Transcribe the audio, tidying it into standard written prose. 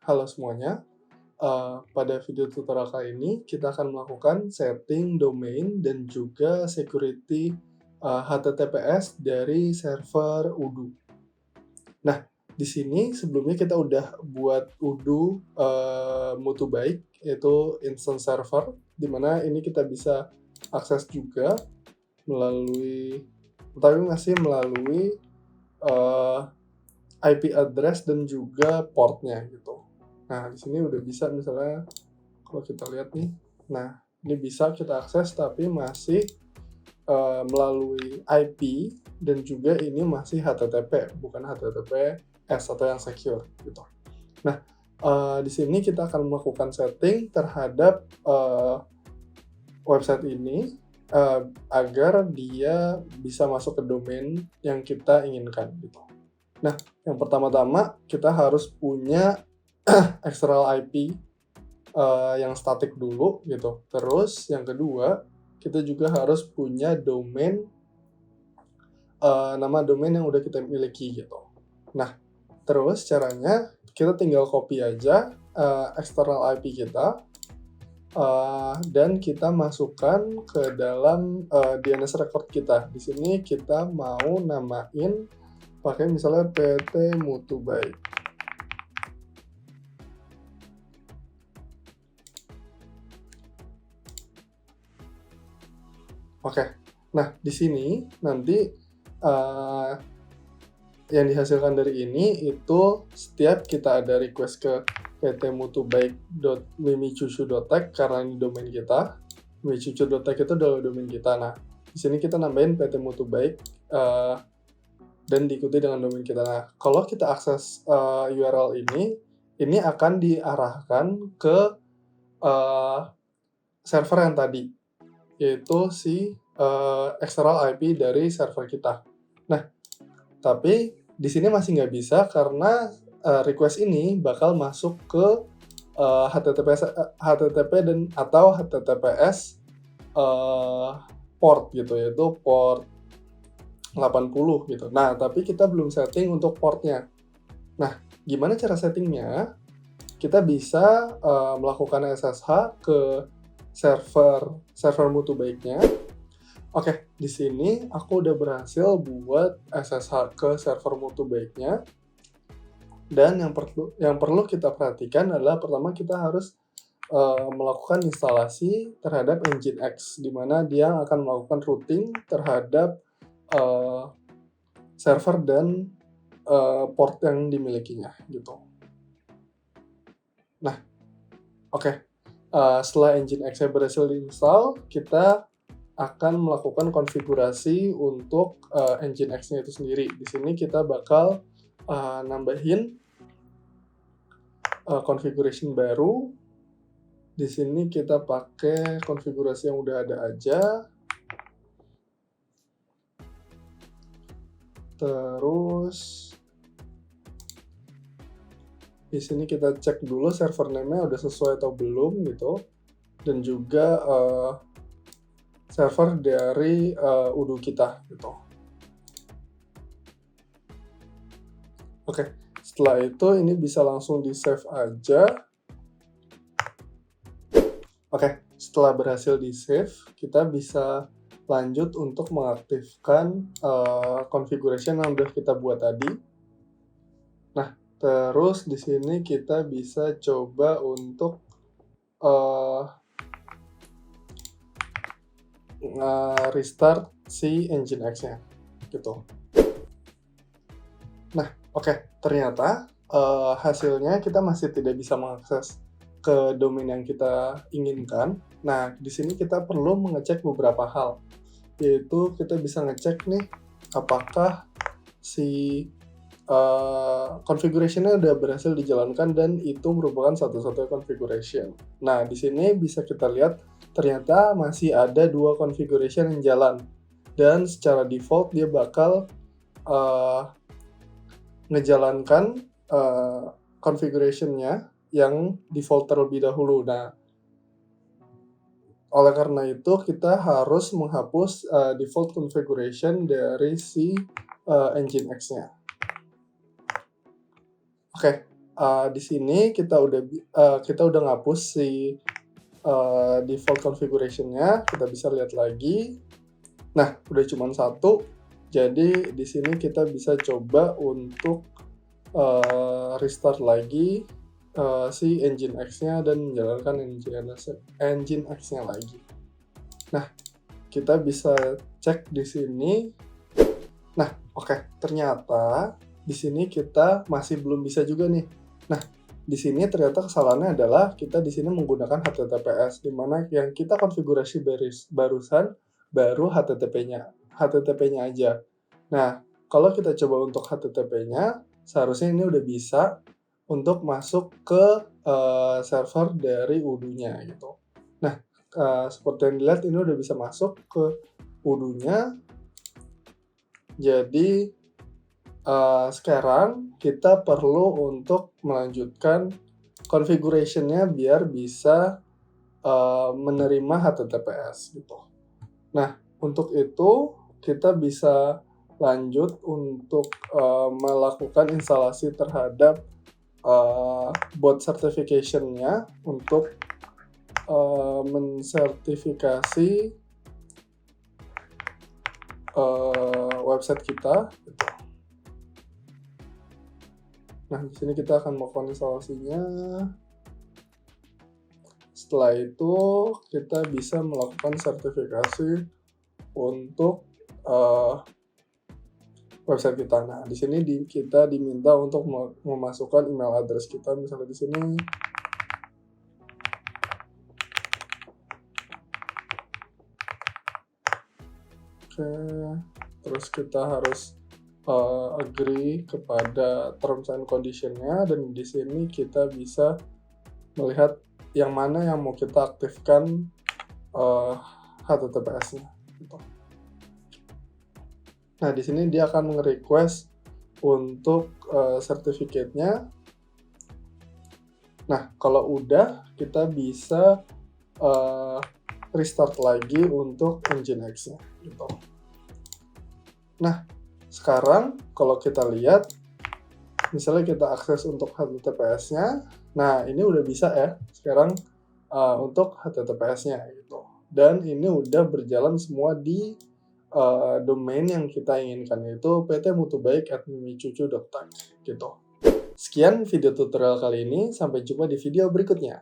Halo semuanya, pada video tutorial kali ini kita akan melakukan setting domain dan juga security HTTPS dari server Odoo. Nah, di sini sebelumnya kita udah buat Odoo mutu baik, yaitu instance server, di mana ini kita bisa akses juga melalui, tapi masih melalui IP address dan juga portnya gitu. Nah, di sini udah bisa misalnya kalau kita lihat nih. Nah, ini bisa kita akses tapi masih melalui IP dan juga ini masih HTTP, bukan HTTPS atau yang secure gitu. Nah, di sini kita akan melakukan setting terhadap website ini agar dia bisa masuk ke domain yang kita inginkan gitu. Nah, yang pertama-tama kita harus punya external IP yang statik dulu gitu. Terus yang kedua, kita juga harus punya domain, nama domain yang udah kita miliki gitu. Nah, terus caranya kita tinggal copy aja external IP kita dan kita masukkan ke dalam DNS record kita. Di sini kita mau namain pakai misalnya PT Mutu Baik. Oke, nah di sini nanti yang dihasilkan dari ini itu setiap kita ada request ke ptmutubaik.mimicucu.tech karena ini domain kita, mimicucu.tech itu adalah domain kita. Nah, di sini kita nambahin ptmutubaik dan diikuti dengan domain kita. Nah, kalau kita akses URL ini akan diarahkan ke server yang tadi, yaitu si external IP dari server kita. Nah, tapi di sini masih nggak bisa karena request ini bakal masuk ke HTTP dan atau HTTPS port gitu, yaitu port 80 gitu. Nah, tapi kita belum setting untuk portnya. Nah, gimana cara settingnya? Kita bisa melakukan SSH ke server mutu baiknya. Oke, di sini aku udah berhasil buat SSH ke server mutu baiknya. Dan yang perlu kita perhatikan adalah pertama kita harus melakukan instalasi terhadap Nginx, di mana dia akan melakukan routing terhadap server dan port yang dimilikinya gitu. Nah, oke. Setelah Nginx-nya berhasil diinstal, kita akan melakukan konfigurasi untuk Nginx-nya itu sendiri. Di sini kita bakal nambahin configuration baru. Di sini kita pakai konfigurasi yang udah ada aja. Terus di sini kita cek dulu server name-nya udah sesuai atau belum gitu. Dan juga server dari Odoo kita gitu. Oke, setelah itu ini bisa langsung di save aja. Oke, setelah berhasil di save, kita bisa lanjut untuk mengaktifkan configuration yang udah kita buat tadi. Nah, terus di sini kita bisa coba untuk restart si Nginx-nya gitu. Nah, oke, ternyata hasilnya kita masih tidak bisa mengakses ke domain yang kita inginkan. Nah, di sini kita perlu mengecek beberapa hal, yaitu kita bisa ngecek nih apakah si configuration-nya udah berhasil dijalankan dan itu merupakan satu-satunya configuration. Nah, di sini bisa kita lihat ternyata masih ada 2 configuration yang jalan, dan secara default dia bakal ngejalankan configuration-nya yang default terlebih dahulu. Nah, oleh karena itu kita harus menghapus default configuration dari si Nginx-nya. Oke, di sini kita udah ngapus si default configuration-nya, kita bisa lihat lagi. Nah, udah cuma satu. Jadi di sini kita bisa coba untuk restart lagi si Nginx-nya dan menjalankan Nginx-nya lagi. Nah, kita bisa cek di sini. Nah, oke, ternyata di sini kita masih belum bisa juga nih. Nah, di sini ternyata kesalahannya adalah kita di sini menggunakan HTTPS, di mana yang kita konfigurasi barusan baru HTTP-nya aja. Nah, kalau kita coba untuk HTTP-nya, seharusnya ini udah bisa untuk masuk ke server dari Udu-nya gitu. Nah, seperti yang dilihat ini udah bisa masuk ke Udu-nya. Jadi sekarang kita perlu untuk melanjutkan configuration-nya biar bisa menerima HTTPS gitu. Nah, untuk itu kita bisa lanjut untuk melakukan instalasi terhadap bot certification-nya untuk mensertifikasi website kita. Gitu. Nah, di sini kita akan melakukan instalasinya. Setelah itu, kita bisa melakukan sertifikasi untuk website kita. Nah, di sini kita diminta untuk memasukkan email address kita, misalnya di sini. Oke, terus kita harus agree kepada terms and condition-nya, dan di sini kita bisa melihat yang mana yang mau kita aktifkan HTTPS-nya. Gitu. Nah, di sini dia akan nge-request untuk sertifikatnya. Nah, kalau udah, kita bisa restart lagi untuk Nginx-nya. Gitu. Nah, sekarang kalau kita lihat, misalnya kita akses untuk HTTPS-nya, nah ini udah bisa ya sekarang untuk HTTPS-nya gitu. Dan ini udah berjalan semua di domain yang kita inginkan, yaitu ptmutubaik@mimicucu.tech gitu. Sekian video tutorial kali ini, sampai jumpa di video berikutnya.